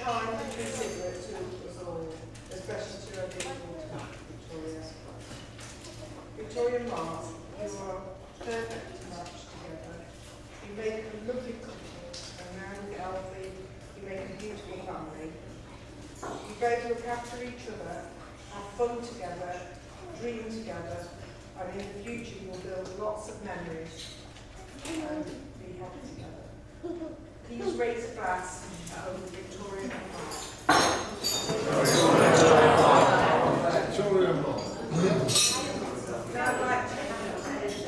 kind and considerate to us all, especially to our dear daughter, Victoria. Victoria and Mark, you are perfect to match together. You make a lovely couple, and now with Alfie, you make a beautiful family. You both look after each other, have fun together, dream together, and in the future you'll build lots of memories and be happy together. Please raise a glass of Victoria and Mark. Victoria and Mark. Now I'd like to hand over to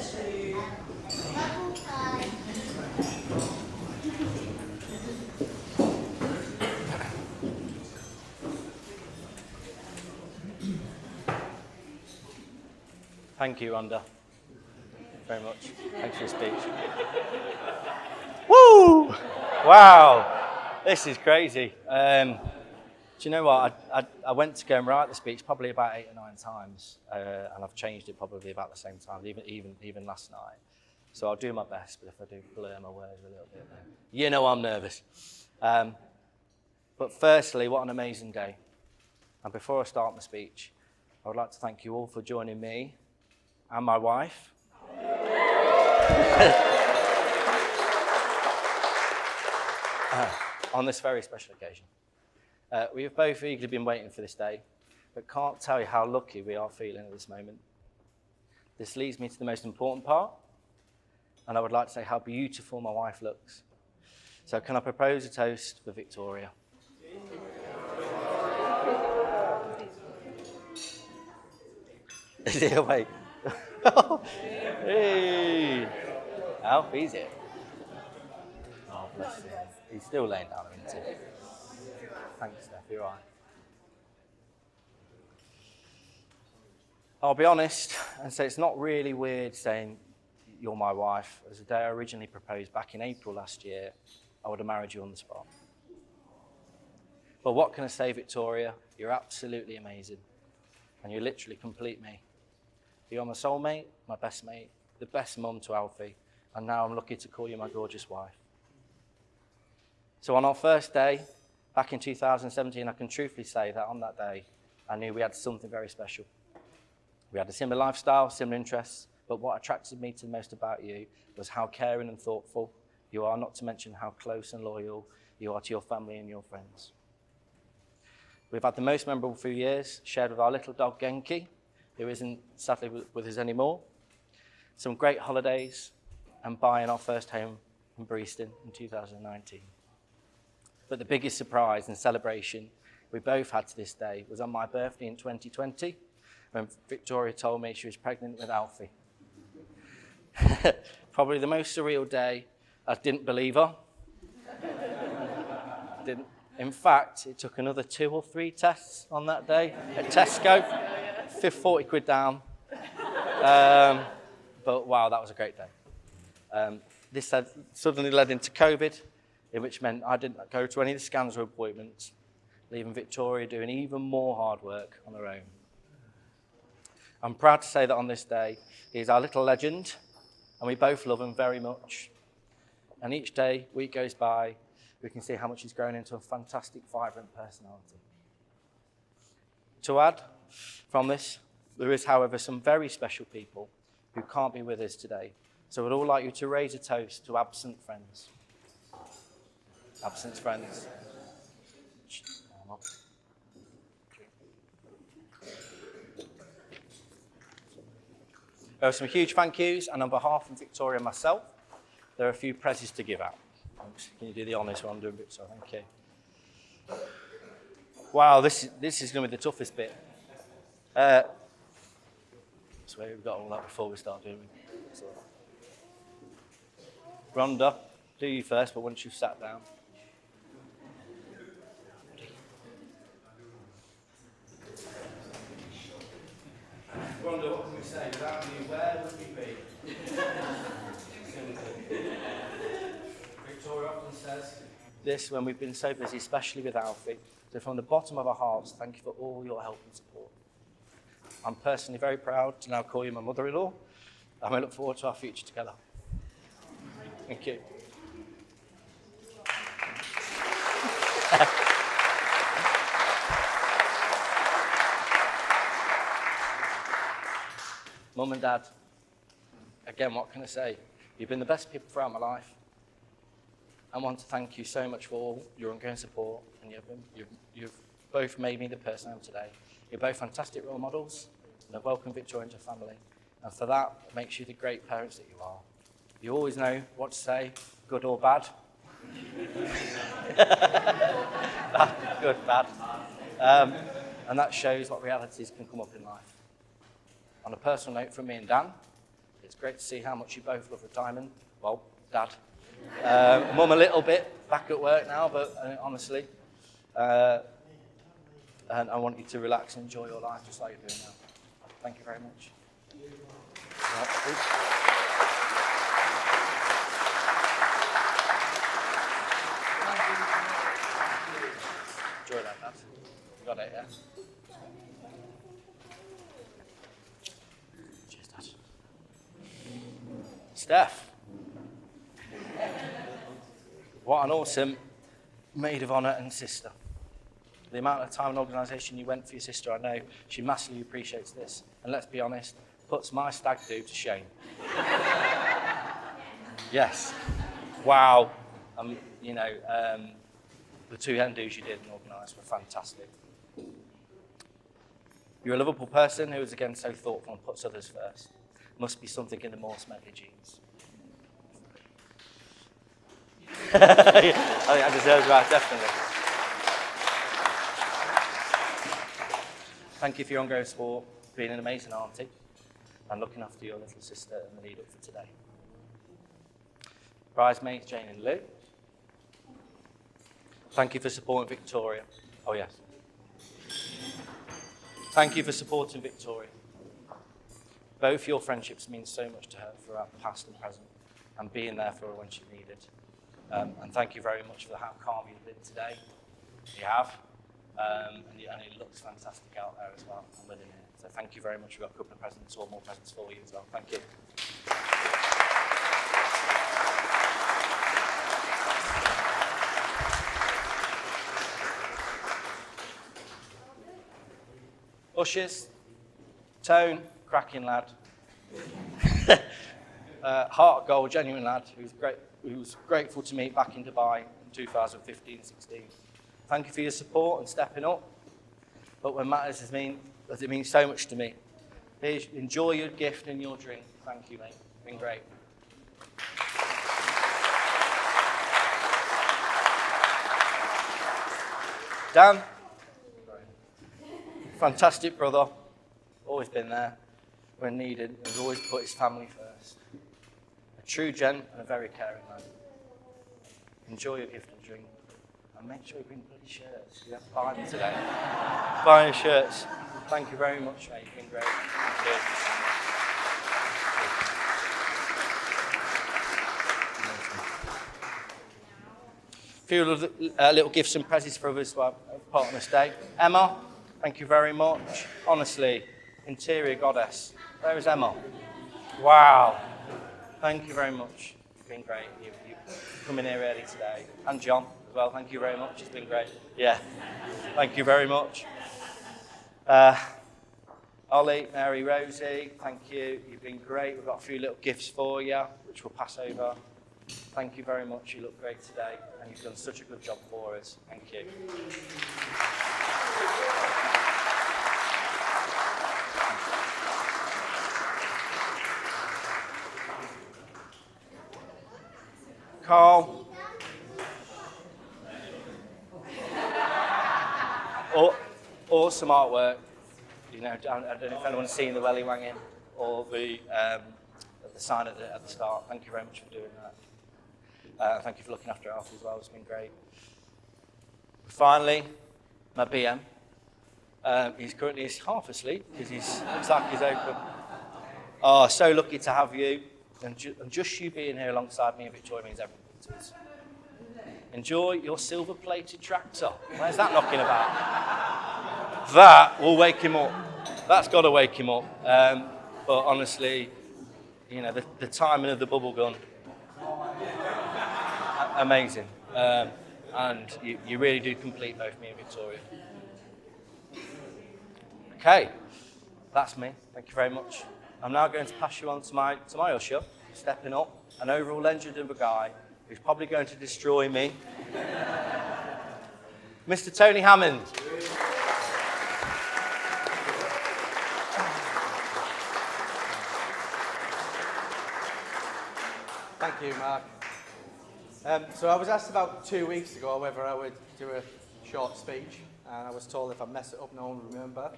Thank you, Rhonda, very much. Thanks for your speech. Woo! Wow, this is crazy. Do you know what? I went to go and write the speech probably about 8 or 9 times, and I've changed it probably about the same time, even last night. So I'll do my best, but if I do blur my words a little bit, then you know I'm nervous. But firstly, what an amazing day. And before I start my speech, I would like to thank you all for joining me and my wife on this very special occasion. We have both eagerly been waiting for this day, but can't tell you how lucky we are feeling at this moment. This leads me to the most important part, and I would like to say how beautiful my wife looks. So can I propose a toast for Victoria? Is he awake? Hey! Alfie's here. Oh, bless him. He's still laying down, isn't he? Thanks, Steph. You're right. I'll be honest and say it's not really weird saying you're my wife. As the day I originally proposed back in April last year, I would have married you on the spot. But what can I say, Victoria? You're absolutely amazing. And you literally complete me. You're my soulmate, my best mate, the best mum to Alfie, and now I'm lucky to call you my gorgeous wife. So on our first day, back in 2017, I can truthfully say that on that day, I knew we had something very special. We had a similar lifestyle, similar interests, but what attracted me to the most about you was how caring and thoughtful you are, not to mention how close and loyal you are to your family and your friends. We've had the most memorable few years, shared with our little dog Genki, who isn't sadly with us anymore, some great holidays, and buying our first home in Breaston in 2019. But the biggest surprise and celebration we both had to this day was on my birthday in 2020, when Victoria told me she was pregnant with Alfie. Probably the most surreal day. I didn't believe her. Didn't. In fact, it took another 2 or 3 tests on that day at Tesco, 40 quid down. But wow, that was a great day. This had suddenly led into COVID, which meant I didn't go to any of the scans or appointments, leaving Victoria doing even more hard work on her own. I'm proud to say that on this day, he is our little legend, and we both love him very much. And each day, week goes by, we can see how much he's grown into a fantastic, vibrant personality. To add from this, there is, however, some very special people who can't be with us today. So we'd all like you to raise a toast to absent friends. Absent friends. There are some huge thank yous, and on behalf of Victoria and myself, there are a few prizes to give out. Can you do the honours while I'm doing it? So thank you. Wow, this is going to be the toughest bit. I swear we've got all that before we start doing it. So. Rhonda, do you first, but once you've sat down. Rhonda, what can we say? Without you, where would we be? Victoria often says this when we've been so busy, especially with Alfie. So from the bottom of our hearts, thank you for all your help and support. I'm personally very proud to now call you my mother-in-law, and I look forward to our future together. Thank you. Mum and Dad, again, what can I say? You've been the best people throughout my life. I want to thank you so much for all your ongoing support, and you've both made me the person I am today. You're both fantastic role models, and I've welcomed Victoria into your family. And for that, it makes you the great parents that you are. You always know what to say, good or bad. Good, bad. And that shows what realities can come up in life. On a personal note from me and Dan, it's great to see how much you both love retirement. Well, Dad. Mum a little bit, back at work now, but honestly. And I want you to relax and enjoy your life just like you're doing now. Thank you very much. Enjoy that, Dad. You got it, yeah? Cheers, Dad. Steph. What an awesome maid of honour and sister. The amount of time and organisation you went for your sister, I know she massively appreciates this. And let's be honest, puts my stag do to shame. Yes. Wow. The 2 hen do's you did and organised were fantastic. You're a lovable person who is again so thoughtful and puts others first. Must be something in the Morse Medley genes. I think that deserves right, definitely. Thank you for your ongoing support, being an amazing auntie, and looking after your little sister in the lead up for today. Bridesmaids, Jane and Lou. Thank you for supporting Victoria. Oh, yes. Thank you for supporting Victoria. Both your friendships mean so much to her throughout the past and present, and being there for her when she needed. And thank you very much for how calm you've been today. You have. And it looks fantastic out there as well. I'm living here. So thank you very much. We've got a couple of presents or more presents for you as well. Thank you. Ushers, Tone, cracking lad. Heart of gold, genuine lad, who was grateful to meet back in Dubai in 2015-16. Thank you for your support and stepping up. But when matters it means so much to me. Please enjoy your gift and your drink. Thank you, mate. It's been great. Dan, fantastic brother, always been there when needed, has always put his family first. A true gent and a very caring man. Enjoy your gift and drink, and make sure you bring bloody shirts. You have to buy them today. Buying shirts. Thank you very much, mate. You've been great. Thank you. A few little gifts and presents for others part on this day. Emma, thank you very much. Honestly, interior goddess. Where is Emma? Wow. Thank you very much. You've been great. You've come in here early today. And John as well. Thank you very much. It's been great. Yeah. Thank you very much. Ollie, Mary, Rosie, thank you. You've been great. We've got a few little gifts for you, which we'll pass over. Thank you very much. You look great today, and you've done such a good job for us. Thank you. Carl. Awesome artwork. You know, I don't know if anyone's seen the welly wanging or the sign at the start. Thank you very much for doing that. Thank you for looking after Alfie as well. It's been great. Finally, my BM. He's currently half asleep because looks like he's open. Oh, so lucky to have you. And just you being here alongside me and Victoria means everything to us. Enjoy your silver-plated tractor. Where's that knocking about? That will wake him up. That's got to wake him up. But honestly, you know, the timing of the bubble gun, amazing. And you really do complete both me and Victoria. Okay, that's me. Thank you very much. I'm now going to pass you on to my usher, stepping up, an overall legend of a guy who's probably going to destroy me. Mr. Tony Hammond. Thank you, Mark. So I was asked about 2 weeks ago whether I would do a short speech, and I was told if I mess it up, no one would remember.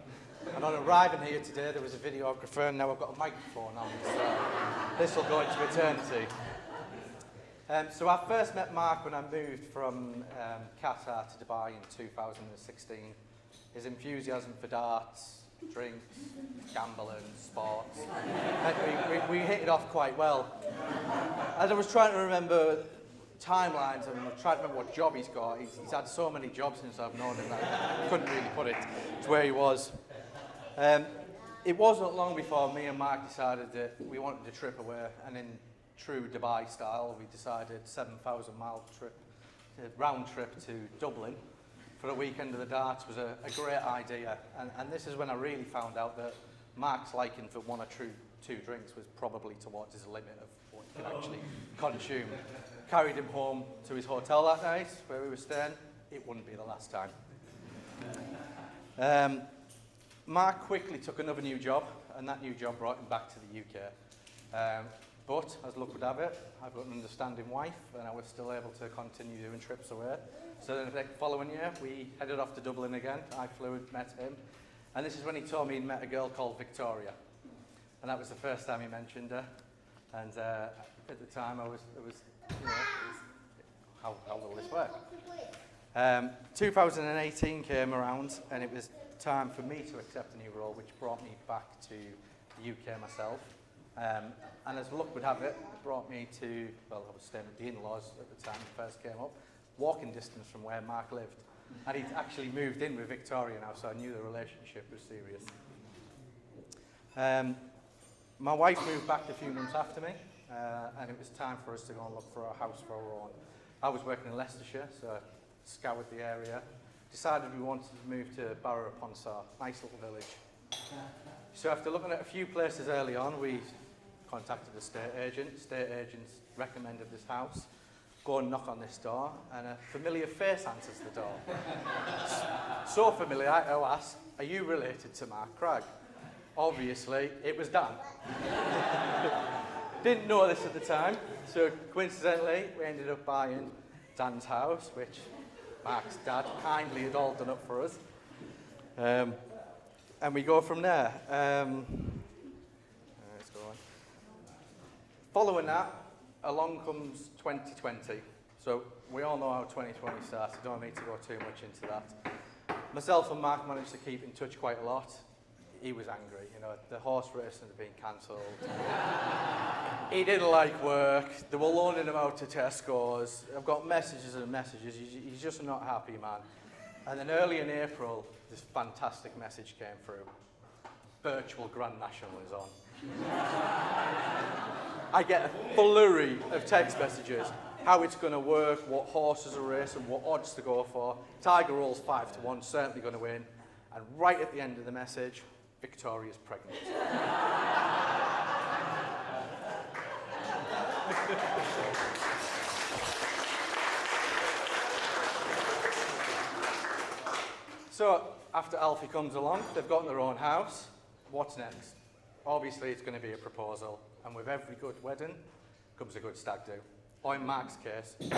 And on arriving here today, there was a videographer, and now I've got a microphone on, so this will go into eternity. So I first met Mark when I moved from Qatar to Dubai in 2016. His enthusiasm for darts, drinks, gambling, sports, we hit it off quite well. As I was trying to remember timelines and trying to remember what job he's got, he's had so many jobs since I've known him that I couldn't really put it to where he was. It wasn't long before me and Mark decided that we wanted to trip away, and in true Dubai style, we decided 7,000-mile trip, round trip to Dublin for a weekend of the darts was a great idea. And this is when I really found out that Mark's liking for one or two drinks was probably towards his limit of what he could actually consume. Carried him home to his hotel that night where we were staying. It wouldn't be the last time. Mark quickly took another new job, and that new job brought him back to the UK. But, as luck would have it, I've got an understanding wife, and I was still able to continue doing trips away. So then the following year, we headed off to Dublin again. I flew and met him. And this is when he told me he'd met a girl called Victoria. And that was the first time he mentioned her. And at the time, I was how will this work? 2018 came around, and it was time for me to accept a new role, which brought me back to the UK myself. And as luck would have it, it brought me to, well, I was staying with the in-laws at the time it first came up, walking distance from where Mark lived. And he'd actually moved in with Victoria now, so I knew the relationship was serious. My wife moved back a few months after me, and it was time for us to go and look for a house for our own. I was working in Leicestershire, so I scoured the area, decided we wanted to move to Barrow-upon-Soar, nice little village. So after looking at a few places early on, we contacted the estate agent. Estate agents recommended this house. Go and knock on this door, and a familiar face answers the door. So familiar, I asked, are you related to Mark Cragg? Obviously, it was Dan. Didn't know this at the time, so coincidentally, we ended up buying Dan's house, which Mark's dad kindly had all done up for us. And we go from there. Let's go on. Following that, along comes 2020. So we all know how 2020 started. Don't need to go too much into that. Myself and Mark managed to keep in touch quite a lot. He was angry, the horse racing had been cancelled. He didn't like work. They were loaning him out to Tesco's. I've got messages and messages. He's just not happy, man. And then early in April, this fantastic message came through. Virtual Grand National is on. I get a flurry of text messages, how it's going to work, what horses are racing, what odds to go for. Tiger rolls 5-1, certainly going to win. And right at the end of the message, Victoria's pregnant. So, after Alfie comes along, they've got their own house. What's next? Obviously, it's going to be a proposal. And with every good wedding comes a good stag do. Or in Mark's case, 2.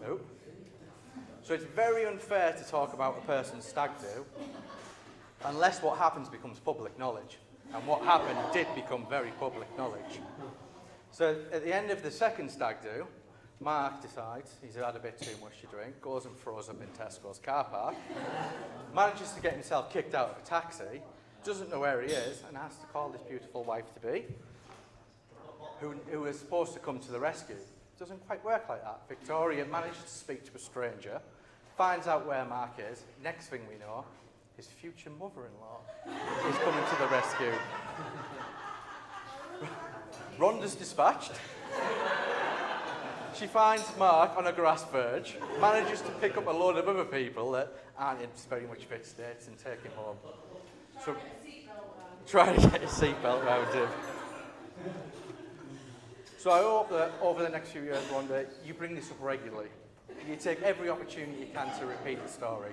Nope. So it's very unfair to talk about a person's stag do unless what happens becomes public knowledge. And what happened did become very public knowledge. So at the end of the second stag do, Mark decides he's had a bit too much to drink, goes and throws up in Tesco's car park, manages to get himself kicked out of a taxi, doesn't know where he is, and has to call this beautiful wife-to-be, who is supposed to come to the rescue. It doesn't quite work like that. Victoria manages to speak to a stranger, finds out where Mark is. Next thing we know, his future mother-in-law is coming to the rescue. Rhonda's dispatched. She finds Mark on a grass verge, manages to pick up a load of other people that aren't in very much fit states and take him home. So, trying to get his seatbelt around him. So I hope that over the next few years, Rhonda, you bring this up regularly. You take every opportunity you can to repeat the story.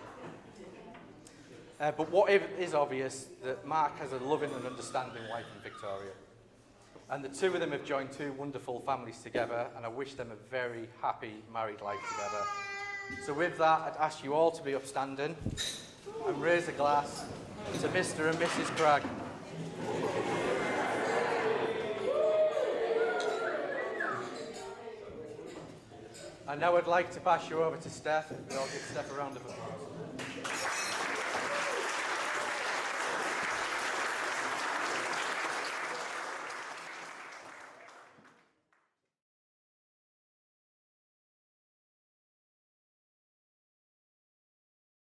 But what is obvious, that Mark has a loving and understanding wife in Victoria. And the two of them have joined two wonderful families together, and I wish them a very happy married life together. So with that, I'd ask you all to be upstanding and raise a glass to Mr. and Mrs. Cragg. And now I'd like to pass you over to Steph. We'll give Steph a round of applause.